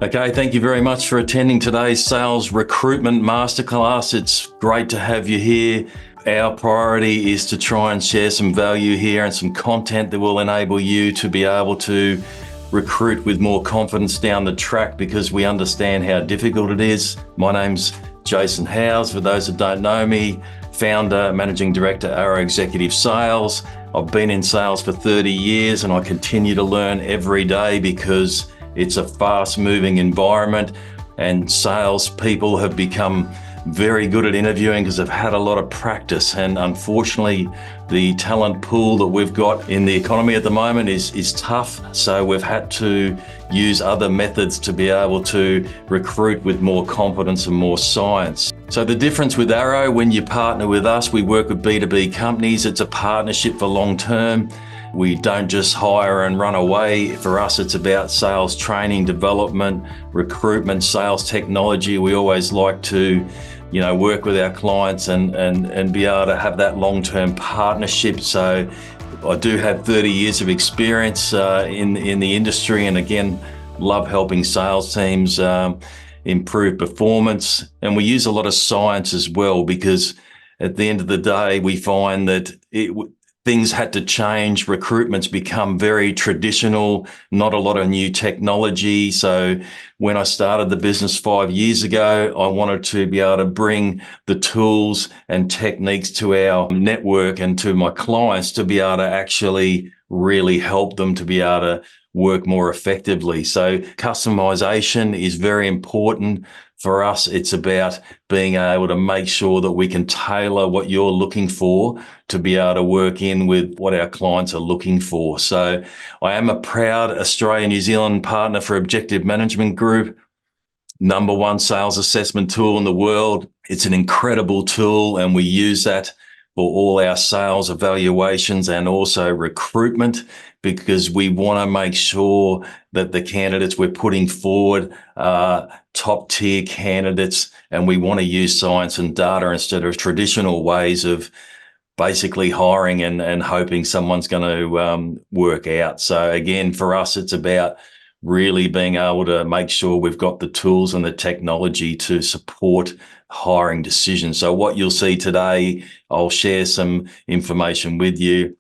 Okay, thank you very much for attending today's Sales Recruitment Masterclass. It's great to have you here. Our priority is to try and share some value here and some content that will enable you to be able to recruit with more confidence down the track, because we understand how difficult it is. My name's Jason Howes. For those that don't know me, founder, managing director, Arrow Executive Sales. I've been in sales for 30 years and I continue to learn every day because it's a fast-moving environment, and salespeople have become very good at interviewing because they've had a lot of practice. And unfortunately, the talent pool that we've got in the economy at the moment is tough. So we've had to use other methods to be able to recruit with more confidence and more science. So the difference with Arrow, when you partner with us, we work with B2B companies. It's a partnership for long term. We don't just hire and run away. For us, it's about sales training, development, recruitment, sales technology. We always like to, work with our clients and be able to have that long-term partnership. So I do have 30 years of experience in the industry, and again, love helping sales teams improve performance. And we use a lot of science as well, because at the end of the day, we find that things had to change. Recruitment's become very traditional, not a lot of new technology. So when I started the business 5 years ago, I wanted to be able to bring the tools and techniques to our network and to my clients to be able to actually really help them to be able to work more effectively. So customization is very important. For us, it's about being able to make sure that we can tailor what you're looking for to be able to work in with what our clients are looking for. So I am a proud Australia-New Zealand partner for Objective Management Group, #1 sales assessment tool in the world. It's an incredible tool, and we use that for all our sales evaluations and also recruitment, because we want to make sure that the candidates we're putting forward are top tier candidates, and we want to use science and data instead of traditional ways of basically hiring and hoping someone's going to work out. So again, for us, it's about really being able to make sure we've got the tools and the technology to support hiring decisions. So what you'll see today, I'll share some information with you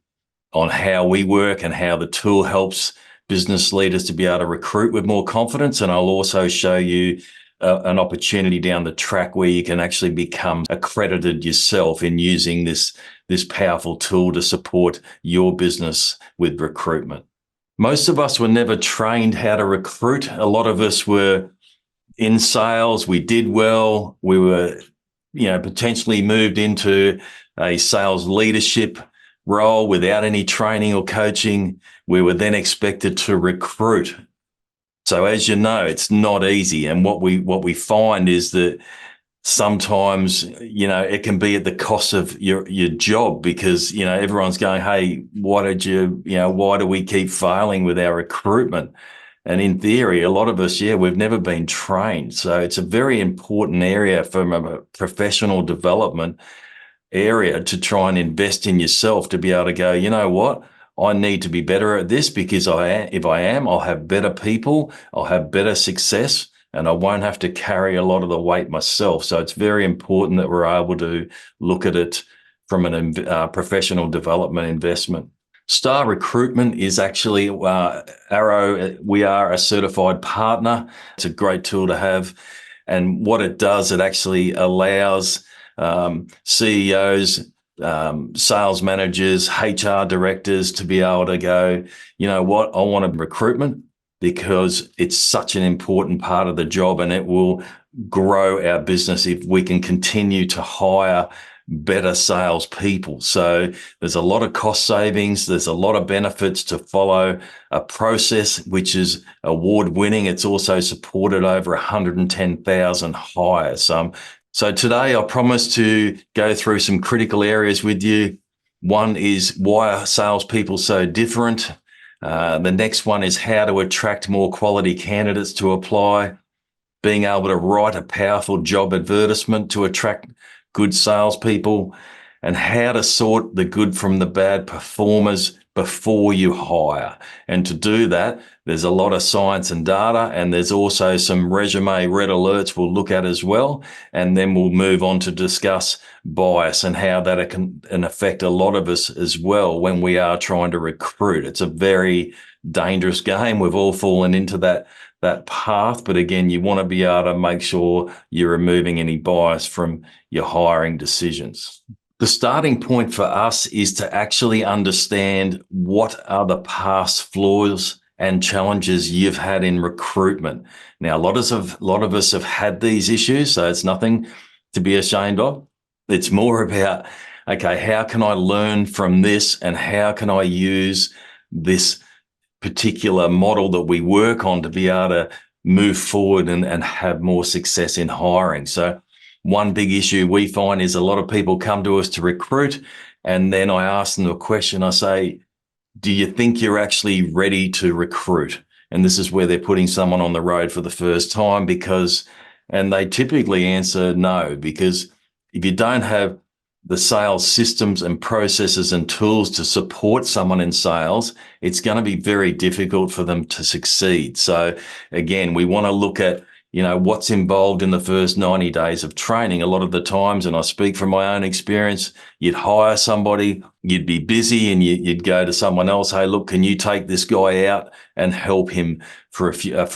on how we work and how the tool helps business leaders to be able to recruit with more confidence. And I'll also show you an opportunity down the track where you can actually become accredited yourself in using this powerful tool to support your business with recruitment. Most of us were never trained how to recruit. A lot of us were in sales. We did well. We were, potentially moved into a sales leadership role without any training or coaching. We were then expected to recruit. So as you know, it's not easy. And what we find is that sometimes, it can be at the cost of your job, because, everyone's going, hey, why do we keep failing with our recruitment? And in theory, a lot of us, we've never been trained. So it's a very important area from a professional development area to try and invest in yourself to be able to go, you know what? I need to be better at this, because if I am, I'll have better people, I'll have better success, and I won't have to carry a lot of the weight myself. So it's very important that we're able to look at it from a professional development investment. Star Recruitment is actually Arrow. We are a certified partner. It's a great tool to have. And what it does, it actually allows CEOs, sales managers, HR directors to be able to go, you know what, I want a recruitment, because it's such an important part of the job, and it will grow our business if we can continue to hire better salespeople. So there's a lot of cost savings. There's a lot of benefits to follow a process which is award-winning. It's also supported over 110,000 hires. So today I promise to go through some critical areas with you. One is, why are salespeople so different? The next one is how to attract more quality candidates to apply. Being able to write a powerful job advertisement to attract good salespeople, and how to sort the good from the bad performers before you hire. And to do that, there's a lot of science and data, and there's also some resume red alerts we'll look at as well. And then we'll move on to discuss bias and how that can affect a lot of us as well when we are trying to recruit. It's a very dangerous game. We've all fallen into that path. But again, you want to be able to make sure you're removing any bias from your hiring decisions. The starting point for us is to actually understand what are the past flaws and challenges you've had in recruitment. Now, a lot of us have had these issues, so it's nothing to be ashamed of. It's more about, okay, how can I learn from this, and how can I use this particular model that we work on to be able to move forward and have more success in hiring. So one big issue we find is a lot of people come to us to recruit, and then I ask them a question. I say, do you think you're actually ready to recruit? And this is where they're putting someone on the road for the first time, and they typically answer no, because if you don't have the sales systems and processes and tools to support someone in sales, it's going to be very difficult for them to succeed. So again, we want to look at, what's involved in the first 90 days of training. A lot of the times, and I speak from my own experience, you'd hire somebody, you'd be busy, and you'd go to someone else, hey, look, can you take this guy out and help him for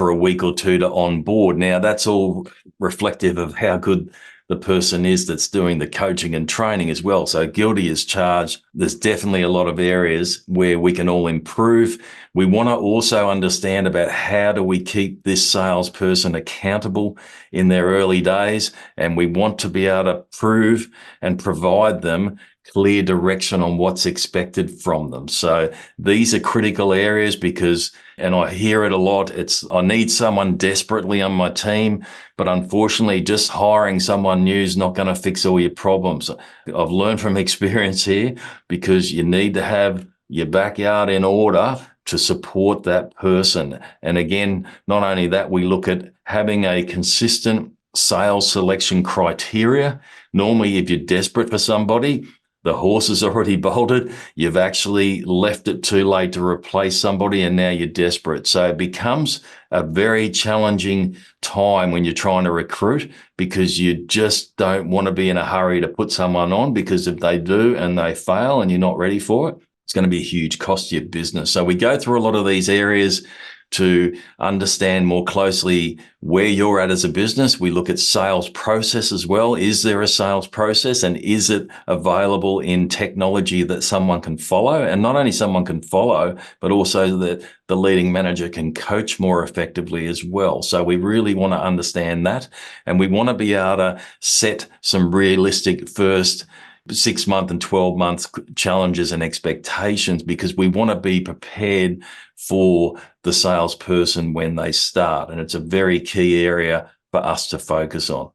a week or two to onboard? Now, that's all reflective of how good the person is that's doing the coaching and training as well. So guilty as charged. There's definitely a lot of areas where we can all improve. We want to also understand about how do we keep this salesperson accountable in their early days, and we want to be able to prove and provide them clear direction on what's expected from them. So these are critical areas because, and I hear it a lot, I need someone desperately on my team, but unfortunately just hiring someone new is not going to fix all your problems. I've learned from experience here, because you need to have your backyard in order to support that person. And again, not only that, we look at having a consistent sales selection criteria. Normally, if you're desperate for somebody, the horse has already bolted. You've actually left it too late to replace somebody, and now you're desperate. So it becomes a very challenging time when you're trying to recruit, because you just don't want to be in a hurry to put someone on, because if they do and they fail and you're not ready for it, it's going to be a huge cost to your business. So we go through a lot of these areas to understand more closely where you're at as a business. We look at sales process as well. Is there a sales process, and is it available in technology that someone can follow? And not only someone can follow, but also that the leading manager can coach more effectively as well. So we really want to understand that, and we want to be able to set some realistic first 6 month and 12 month challenges and expectations, because we want to be prepared for the salesperson when they start. And it's a very key area for us to focus on.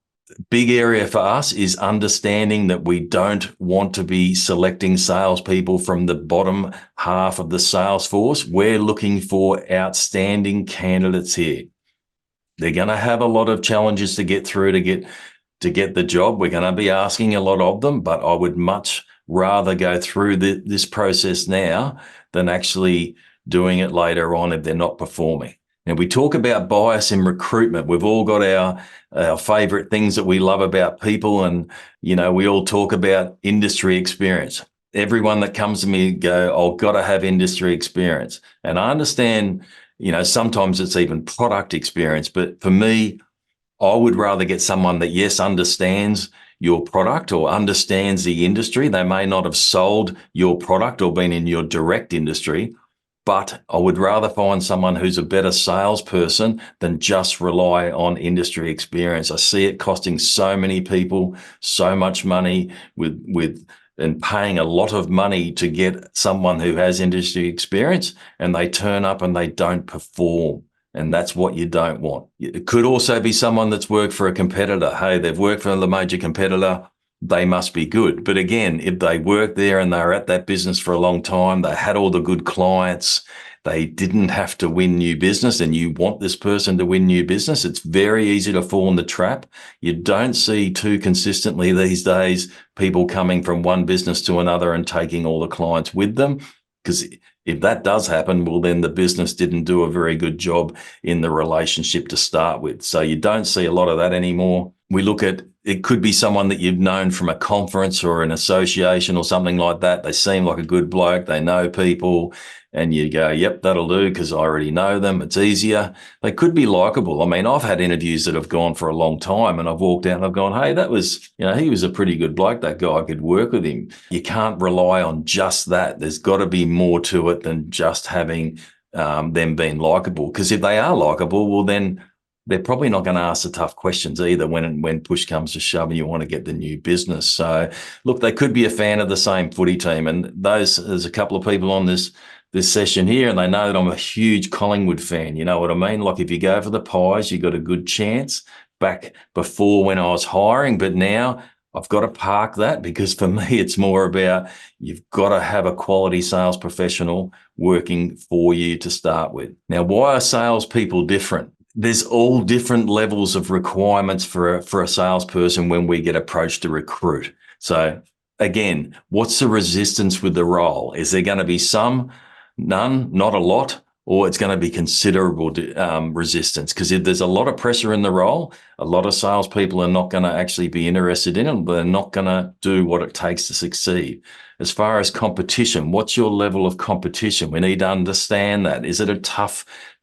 Big area for us is understanding that we don't want to be selecting salespeople from the bottom half of the sales force. We're looking for outstanding candidates here. They're going to have a lot of challenges to get through to get the job. We're going to be asking a lot of them, but I would much rather go through this process now than actually doing it later on if they're not performing. Now, we talk about bias in recruitment. We've all got our favorite things that we love about people, and we all talk about industry experience. Everyone that comes to me go, I've got to have industry experience. And I understand, sometimes it's even product experience, but for me, I would rather get someone that, yes, understands your product or understands the industry. They may not have sold your product or been in your direct industry, but I would rather find someone who's a better salesperson than just rely on industry experience. I see it costing so many people so much money and paying a lot of money to get someone who has industry experience, and they turn up and they don't perform. And that's what you don't want. It could also be someone that's worked for a competitor. Hey, they've worked for the major competitor, they must be good. But again, if they worked there and they're at that business for a long time, they had all the good clients, they didn't have to win new business, and you want this person to win new business, it's very easy to fall in the trap. You don't see too consistently these days people coming from one business to another and taking all the clients with them, because If that does happen, well, then the business didn't do a very good job in the relationship to start with. So you don't see a lot of that anymore. We look at, it could be someone that you've known from a conference or an association or something like that. They seem like a good bloke. They know people. And you go, yep, that'll do because I already know them. It's easier. They could be likable. I mean, I've had interviews that have gone for a long time and I've walked out and I've gone, hey, that was, he was a pretty good bloke. That guy, I could work with him. You can't rely on just that. There's got to be more to it than just having them being likable. Because if they are likable, well, then they're probably not going to ask the tough questions either when push comes to shove and you want to get the new business. So, look, they could be a fan of the same footy team. And there's a couple of people on this session here, and they know that I'm a huge Collingwood fan. You know what I mean? Like if you go for the Pies, you got a good chance. Back before when I was hiring, but now I've got to park that because for me, it's more about you've got to have a quality sales professional working for you to start with. Now, why are salespeople different? There's all different levels of requirements for a salesperson when we get approached to recruit. So again, what's the resistance with the role? Is there going to be some, none, not a lot, or it's going to be considerable resistance? Because if there's a lot of pressure in the role, a lot of salespeople are not going to actually be interested in it. They're not going to do what it takes to succeed. As far as competition, what's your level of competition? We need to understand that. Is it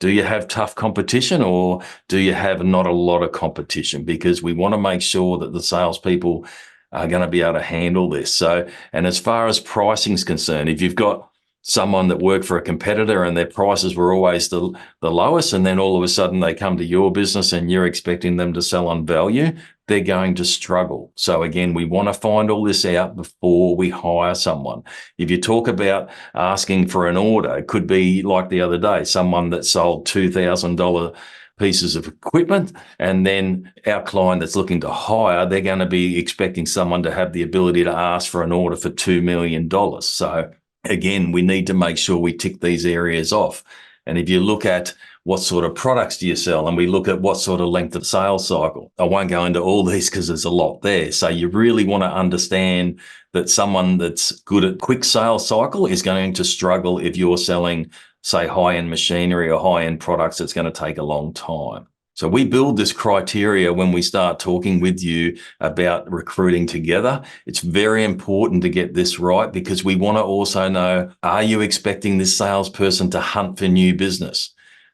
do you have tough competition or do you have not a lot of competition? Because we want to make sure that the salespeople are going to be able to handle this. So, and as far as pricing is concerned, if you've got someone that worked for a competitor and their prices were always the lowest, and then all of a sudden they come to your business and you're expecting them to sell on value, they're going to struggle. So again, we want to find all this out before we hire someone. If you talk about asking for an order, it could be like the other day, someone that sold $2,000 pieces of equipment, and then our client that's looking to hire, they're going to be expecting someone to have the ability to ask for an order for $2 million. So again, we need to make sure we tick these areas off. And if you look at what sort of products do you sell, and we look at what sort of length of sales cycle, I won't go into all these because there's a lot there. So you really want to understand that someone that's good at quick sales cycle is going to struggle if you're selling, say, high-end machinery or high-end products. It's going to take a long time. So we build this criteria when we start talking with you about recruiting together. It's very important to get this right because we want to also know, are you expecting this salesperson to hunt for new business?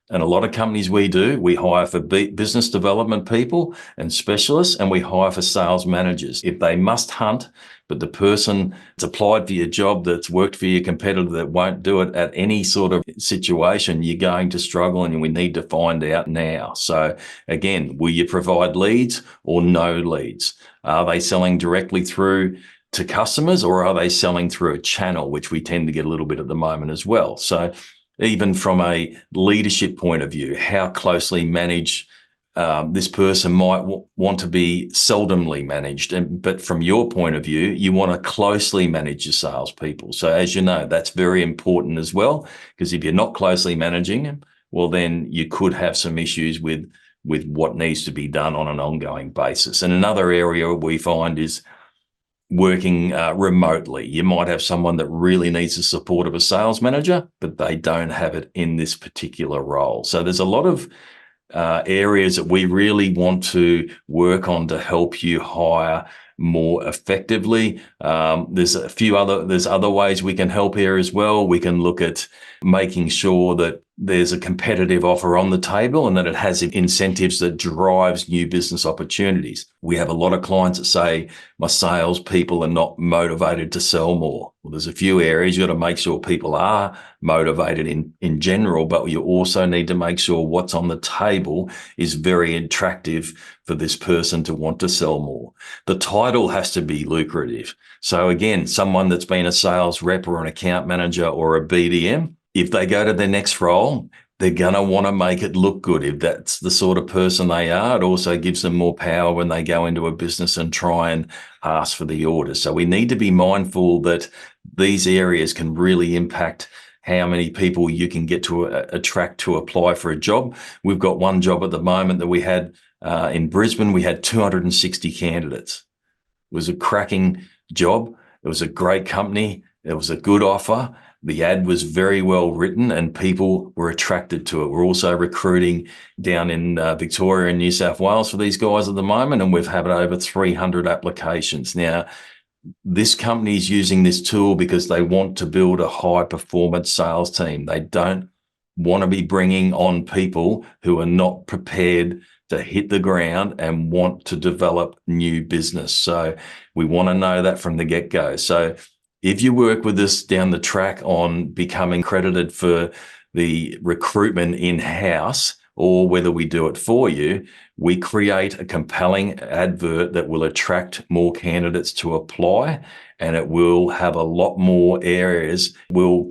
And a lot of companies we hire for business development people and specialists, and we hire for sales managers. If they must hunt, but the person that's applied for your job, that's worked for your competitor, that won't do it at any sort of situation, you're going to struggle, and we need to find out now. So again, will you provide leads or no leads? Are they selling directly through to customers, or are they selling through a channel, which we tend to get a little bit at the moment as well? So even from a leadership point of view, how closely managed this person might want to be seldomly managed. But from your point of view, you want to closely manage your salespeople. So as you know, that's very important as well, because if you're not closely managing them, well, then you could have some issues with what needs to be done on an ongoing basis. And another area we find is working remotely. You might have someone that really needs the support of a sales manager, but they don't have it in this particular role. So there's a lot of areas that we really want to work on to help you hire more effectively. There's other ways we can help here as well. We can look at making sure that there's a competitive offer on the table and that it has incentives that drives new business opportunities. We have a lot of clients that say, my sales people are not motivated to sell more. Well, there's a few areas you got to make sure people are motivated in general, but you also need to make sure what's on the table is very attractive for this person to want to sell more. The title has to be lucrative. So again, someone that's been a sales rep or an account manager or a BDM, if they go to their next role, they're going to want to make it look good. If that's the sort of person they are, it also gives them more power when they go into a business and try and ask for the order. So we need to be mindful that these areas can really impact how many people you can get to attract to apply for a job. We've got one job at the moment that we had in Brisbane. We had 260 candidates. It was a cracking job. It was a great company. It was a good offer. The ad was very well written and people were attracted to it. We're also recruiting down in Victoria and New South Wales for these guys at the moment, and we've had over 300 applications. Now, this company is using this tool because they want to build a high performance sales team. They don't want to be bringing on people who are not prepared to hit the ground and want to develop new business. So we want to know that from the get-go. So if you work with us down the track on becoming credited for the recruitment in-house, or whether we do it for you, we create a compelling advert that will attract more candidates to apply, and it will have a lot more areas.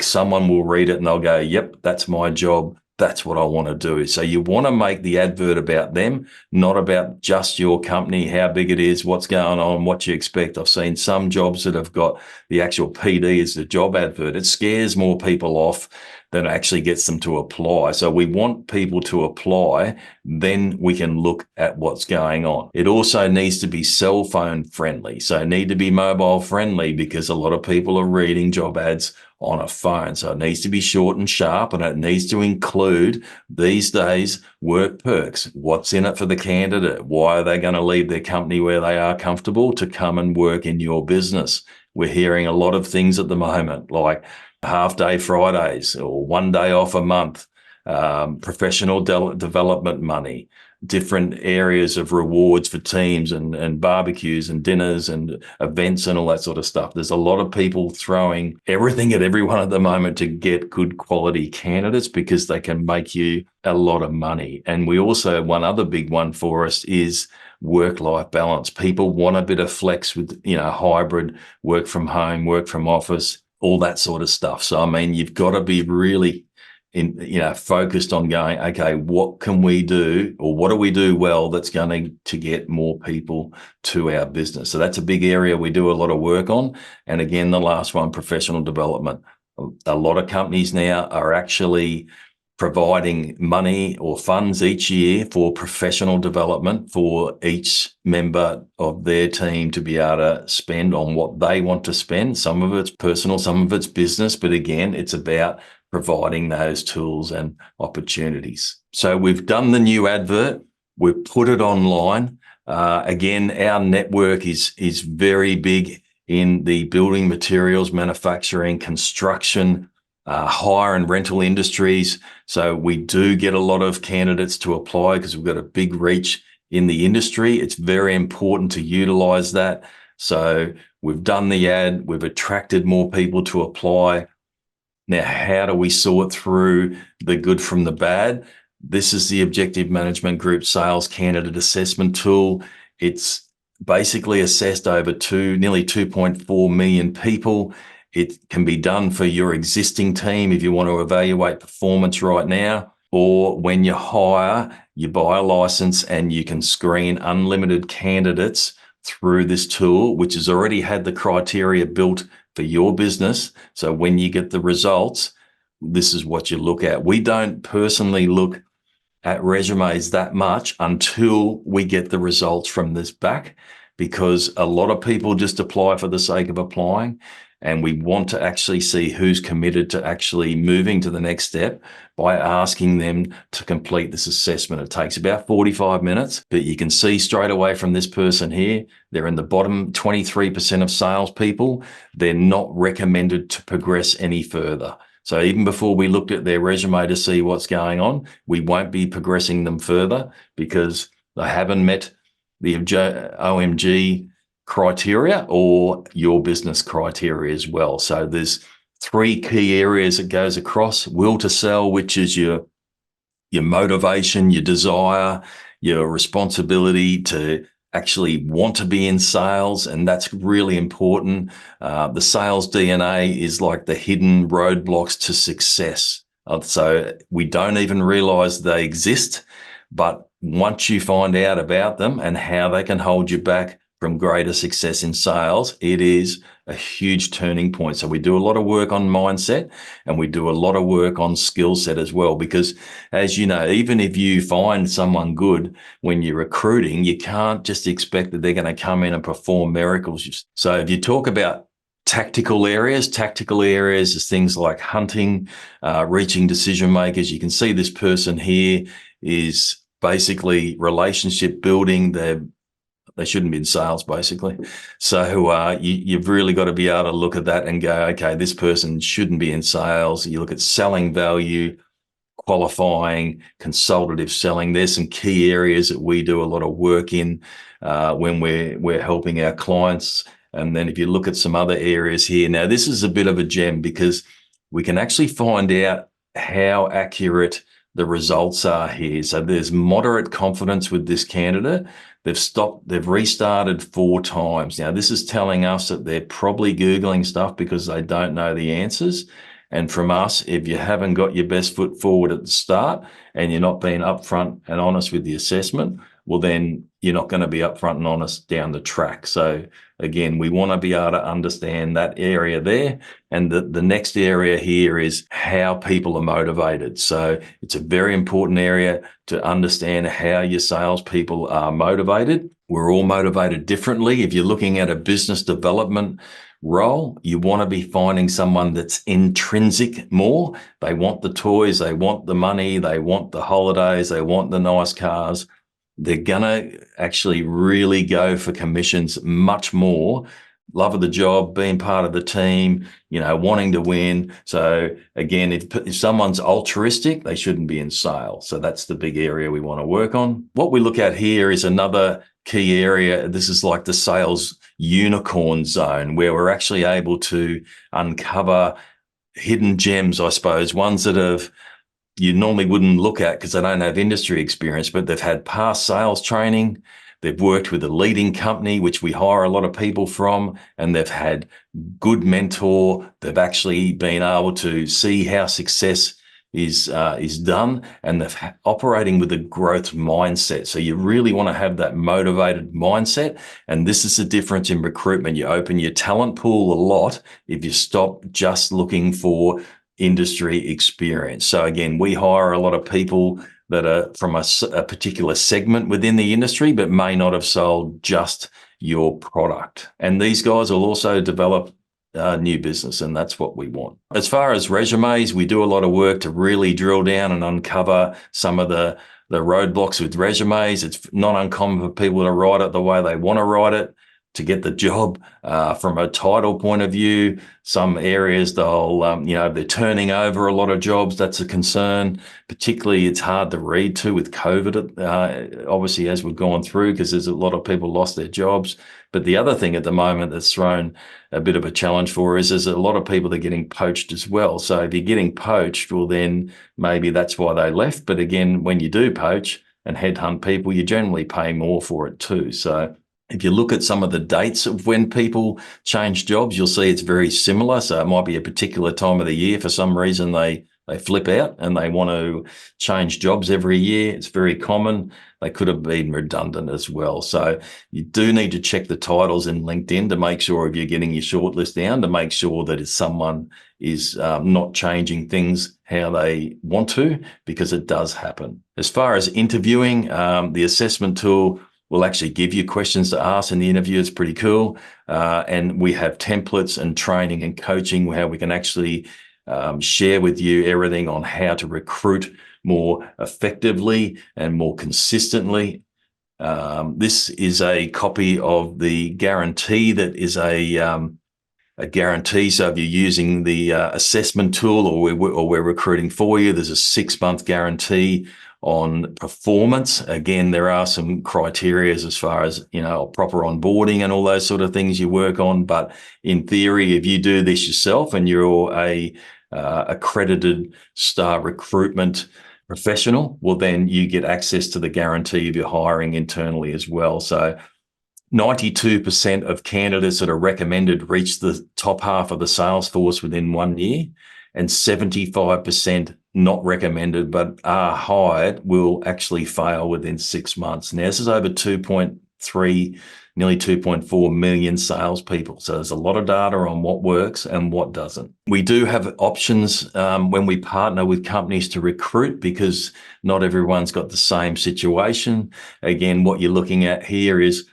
Someone will read it and they'll go, yep, that's my job. That's what I want to do. So you want to make the advert about them, not about just your company, how big it is, what's going on, what you expect. I've seen some jobs that have got the actual PD as the job advert. It scares more people off than actually gets them to apply. So we want people to apply, then we can look at what's going on. It also needs to be cell phone friendly. So need to be mobile friendly, because a lot of people are reading job ads on a phone. So it needs to be short and sharp, and it needs to include, these days, work perks. What's in it for the candidate? Why are they going to leave their company where they are comfortable to come and work in your business? We're hearing a lot of things at the moment, like half-day Fridays or 1 day off a month, professional development money, different areas of rewards for teams, and barbecues and dinners and events and all that sort of stuff. There's a lot of people throwing everything at everyone at the moment to get good quality candidates, because they can make you a lot of money. And we also, one other big one for us is work-life balance. People want a bit of flex with, hybrid, work from home, work from office, all that sort of stuff. So, I mean, you've got to be really focused on going, okay, what can we do, or what do we do well that's going to get more people to our business? So that's a big area we do a lot of work on. And again, the last one, professional development. A lot of companies now are actually providing money or funds each year for professional development for each member of their team to be able to spend on what they want to spend. Some of it's personal, some of it's business, but again, it's about providing those tools and opportunities. So we've done the new advert, we've put it online. Again, our network is very big in the building materials, manufacturing, construction, hire and rental industries. So we do get a lot of candidates to apply because we've got a big reach in the industry. It's very important to utilize that. So we've done the ad, we've attracted more people to apply. Now, how do we sort through the good from the bad? This is the Objective Management Group Sales Candidate Assessment Tool. It's basically assessed over nearly 2.4 million people. It can be done for your existing team if you want to evaluate performance right now, or when you hire, you buy a license and you can screen unlimited candidates through this tool, which has already had the criteria built for your business. So when you get the results, this is what you look at. We don't personally look at resumes that much until we get the results from this back, because a lot of people just apply for the sake of applying. And we want to actually see who's committed to actually moving to the next step by asking them to complete this assessment. It takes about 45 minutes, but you can see straight away from this person here, they're in the bottom 23% of salespeople. They're not recommended to progress any further. So even before we looked at their resume to see what's going on, we won't be progressing them further because they haven't met the OMG criteria or your business criteria as well. So there's 3 key areas it goes across: will to sell, which is your motivation, your desire, your responsibility to actually want to be in sales, and that's really important. The sales DNA is like the hidden roadblocks to success. So we don't even realize they exist, but once you find out about them and how they can hold you back from greater success in sales, it is a huge turning point. So we do a lot of work on mindset, and we do a lot of work on skill set as well, because as you know, even if you find someone good when you're recruiting, you can't just expect that they're going to come in and perform miracles. So if you talk about Tactical areas. Tactical areas is things like hunting, reaching decision makers. You can see this person here is basically relationship building. They shouldn't be in sales, basically. So you've really got to be able to look at that and go, okay, this person shouldn't be in sales. You look at selling value, qualifying, consultative selling. There's some key areas that we do a lot of work in when we're helping our clients. And then if you look at some other areas here, now this is a bit of a gem because we can actually find out how accurate the results are here. So there's moderate confidence with this candidate. They've restarted 4 times. Now this is telling us that they're probably Googling stuff because they don't know the answers. And from us, if you haven't got your best foot forward at the start and you're not being upfront and honest with the assessment, well, then you're not going to be upfront and honest down the track. So again, we want to be able to understand that area there. And the next area here is how people are motivated. So it's a very important area to understand how your salespeople are motivated. We're all motivated differently. If you're looking at a business development role, you want to be finding someone that's intrinsic more. They want the toys, they want the money, they want the holidays, they want the nice cars. They're gonna actually really go for commissions much more. Love of the job, being part of the team, wanting to win. So again, if someone's altruistic, they shouldn't be in sales. So that's the big area we want to work on. What we look at here is another key area. This is like the sales unicorn zone where we're actually able to uncover hidden gems, I suppose, ones that you normally wouldn't look at because they don't have industry experience, but they've had past sales training. They've worked with a leading company, which we hire a lot of people from, and they've had good mentor. They've actually been able to see how success is done, and they're operating with a growth mindset. So you really want to have that motivated mindset. And this is the difference in recruitment. You open your talent pool a lot if you stop just looking for industry experience. So again, we hire a lot of people that are from a particular segment within the industry, but may not have sold just your product. And these guys will also develop new business, and that's what we want. As far as resumes, we do a lot of work to really drill down and uncover some of the roadblocks with resumes. It's not uncommon for people to write it the way they want to write it to get the job. From a title point of view, some areas they're turning over a lot of jobs. That's a concern. Particularly, it's hard to read too with COVID, obviously, as we've gone through, because there's a lot of people lost their jobs. But the other thing at the moment that's thrown a bit of a challenge for us is there's a lot of people that are getting poached as well. So if you're getting poached, well, then maybe that's why they left. But again, when you do poach and headhunt people, you generally pay more for it too. So if you look at some of the dates of when people change jobs, you'll see it's very similar. So it might be a particular time of the year. For some reason, they flip out and they want to change jobs every year. It's very common. They could have been redundant as well. So you do need to check the titles in LinkedIn to make sure if you're getting your shortlist down, to make sure that if someone is not changing things how they want to, because it does happen. As far as interviewing, the assessment tool will actually give you questions to ask in the interview. It's pretty cool. And we have templates and training and coaching where we can actually share with you everything on how to recruit more effectively and more consistently. This is a copy of the guarantee that is a guarantee. So if you're using the assessment tool or we're recruiting for you, there's a 6-month guarantee on performance. Again, there are some criteria as far as, proper onboarding and all those sort of things you work on. But in theory, if you do this yourself and you're a accredited star recruitment professional, well, then you get access to the guarantee if you're hiring internally as well. So 92% of candidates that are recommended reach the top half of the sales force within 1 year, and 75% not recommended but are hired will actually fail within 6 months. Now, this is over 2.3, nearly 2.4 million salespeople. So there's a lot of data on what works and what doesn't. We do have options when we partner with companies to recruit, because not everyone's got the same situation. Again, what you're looking at here is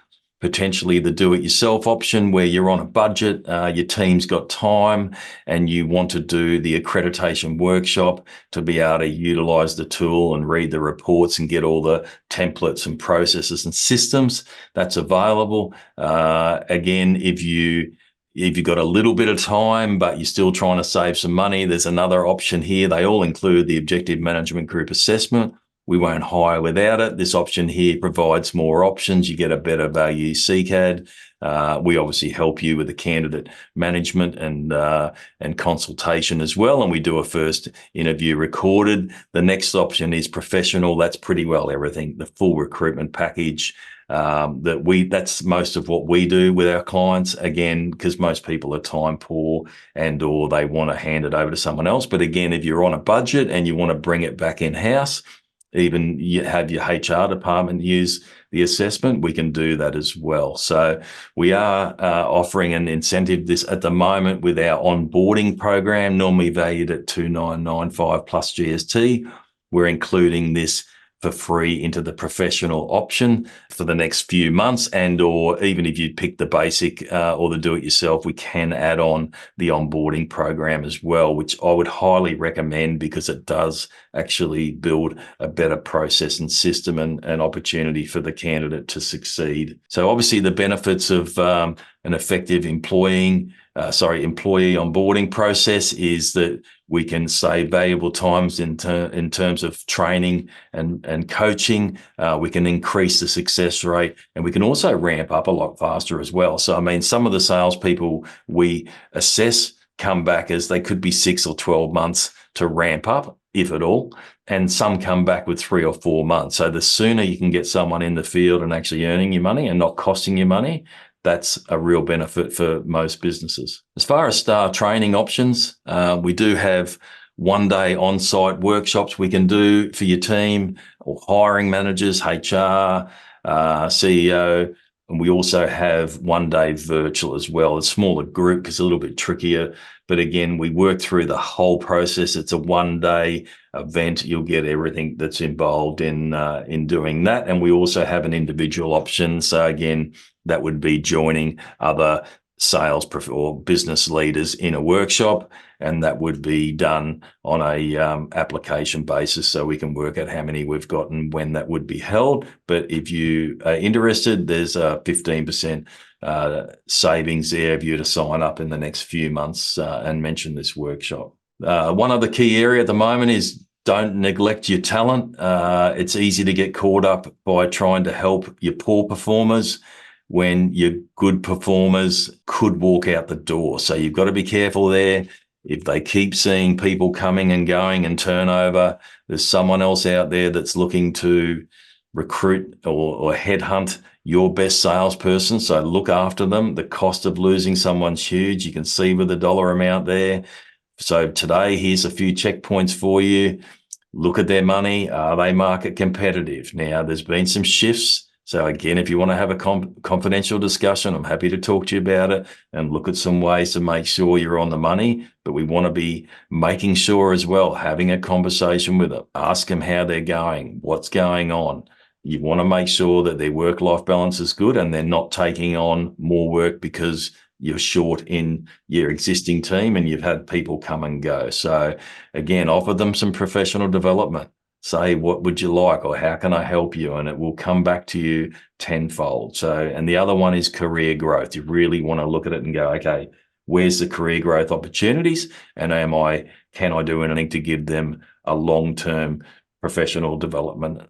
potentially the do-it-yourself option where you're on a budget, your team's got time, and you want to do the accreditation workshop to be able to utilize the tool and read the reports and get all the templates and processes and systems. That's available. Again, if you've got a little bit of time, but you're still trying to save some money, there's another option here. They all include the Objective Management Group Assessment. We won't hire without it. This option here provides more options. You get a better value CCAD. We obviously help you with the candidate management and consultation as well. And we do a first interview recorded. The next option is professional. That's pretty well everything, the full recruitment package. That's most of what we do with our clients, again, because most people are time poor or they want to hand it over to someone else. But again, if you're on a budget and you want to bring it back in-house, even you have your HR department use the assessment, we can do that as well. So we are offering an incentive this at the moment with our onboarding program, normally valued at $2,995 plus GST. We're including this for free into the professional option for the next few months, or even if you pick the basic or the do-it-yourself, we can add on the onboarding program as well, which I would highly recommend because it does actually build a better process and system and opportunity for the candidate to succeed. So obviously the benefits of an effective employee onboarding process is that we can save valuable times in terms of training and coaching. We can increase the success rate, and we can also ramp up a lot faster as well. So, I mean, some of the salespeople we assess come back as they could be 6 or 12 months to ramp up, if at all, and some come back with 3 or 4 months. So the sooner you can get someone in the field and actually earning your money and not costing you money, that's a real benefit for most businesses. As far as star training options, we do have one-day on-site workshops we can do for your team or hiring managers, HR, CEO, and we also have one-day virtual as well. A smaller group because it's a little bit trickier, but again, we work through the whole process. It's a one-day event. You'll get everything that's involved in doing that, and we also have an individual option. So again, that would be joining other sales or business leaders in a workshop, and that would be done on a application basis, so we can work out how many we've got and when that would be held. But if you are interested, there's a 15% savings there if you to sign up in the next few months and mention this workshop. One other key area at the moment is don't neglect your talent. It's easy to get caught up by trying to help your poor performers when your good performers could walk out the door. So you've got to be careful there. If they keep seeing people coming and going and turnover, there's someone else out there that's looking to recruit or headhunt your best salesperson. So look after them. The cost of losing someone's huge. You can see with the dollar amount there. So today, here's a few checkpoints for you. Look at their money. Are they market competitive? Now, there's been some shifts. So again, if you want to have a confidential discussion, I'm happy to talk to you about it and look at some ways to make sure you're on the money. But we want to be making sure as well, having a conversation with them, ask them how they're going, what's going on. You want to make sure that their work-life balance is good and they're not taking on more work because you're short in your existing team and you've had people come and go. So again, offer them some professional development. Say, what would you like, or how can I help you? And it will come back to you tenfold. So, and the other one is career growth. You really want to look at it and go, okay, where's the career growth opportunities? And can I do anything to give them a long-term professional development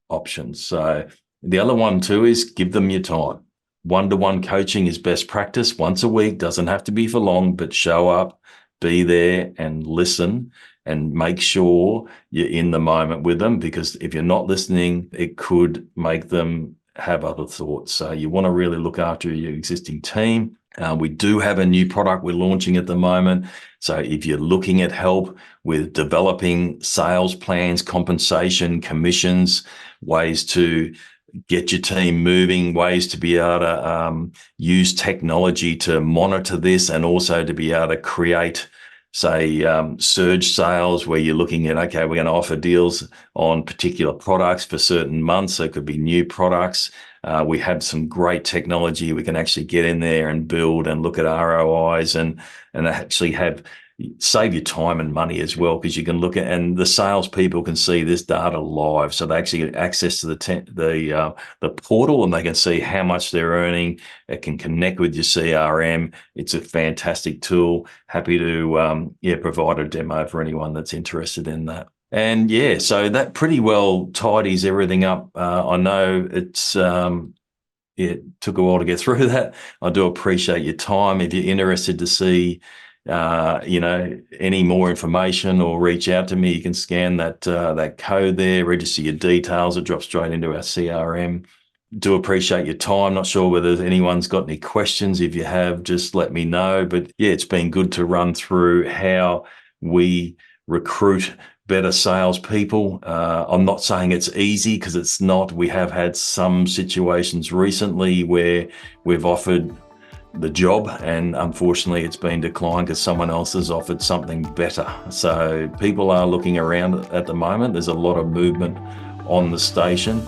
options? So the other one too is give them your time. One-to-one coaching is best practice once a week. Doesn't have to be for long, but show up, be there and listen. And make sure you're in the moment with them, because if you're not listening, it could make them have other thoughts. So you want to really look after your existing team. We do have a new product we're launching at the moment. So if you're looking at help with developing sales plans, compensation, commissions, ways to get your team moving, ways to be able to use technology to monitor this and also to be able to create say surge sales, where you're looking at, okay, we're going to offer deals on particular products for certain months. So it could be new products. We have some great technology. We can actually get in there and build and look at ROIs and actually save your time and money as well, because you can look at, and the salespeople can see this data live, so they actually get access to the portal, and they can see how much they're earning. It can connect with your CRM. It's a fantastic tool. Happy to provide a demo for anyone that's interested in that. And yeah, so that pretty well tidies everything up. I know it took a while to get through that. I do appreciate your time. If you're interested to see any more information or reach out to me, you can scan that code there, register your details. It drops straight into our CRM. Do appreciate your time. Not sure whether anyone's got any questions. If you have, just let me know. But yeah, it's been good to run through how we recruit better salespeople. I'm not saying it's easy, because it's not. We have had some situations recently where we've offered the job, and unfortunately it's been declined because someone else has offered something better. So people are looking around at the moment. There's a lot of movement on the station,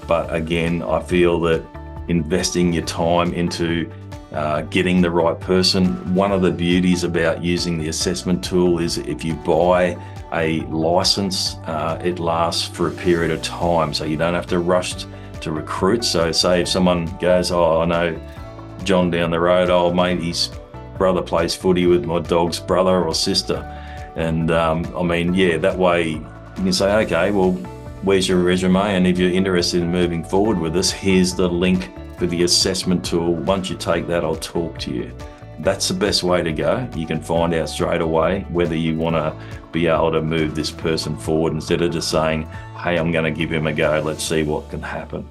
but again, I feel that investing your time into getting the right person. One of the beauties about using the assessment tool is if you buy a license, it lasts for a period of time, so you don't have to rush to recruit. So say if someone goes, oh, I know John down the road, old mate, his brother plays footy with my dog's brother or sister. And that way you can say, okay, well, where's your resume? And if you're interested in moving forward with us, here's the link for the assessment tool. Once you take that, I'll talk to you. That's the best way to go. You can find out straight away whether you want to be able to move this person forward, instead of just saying, hey, I'm going to give him a go. Let's see what can happen.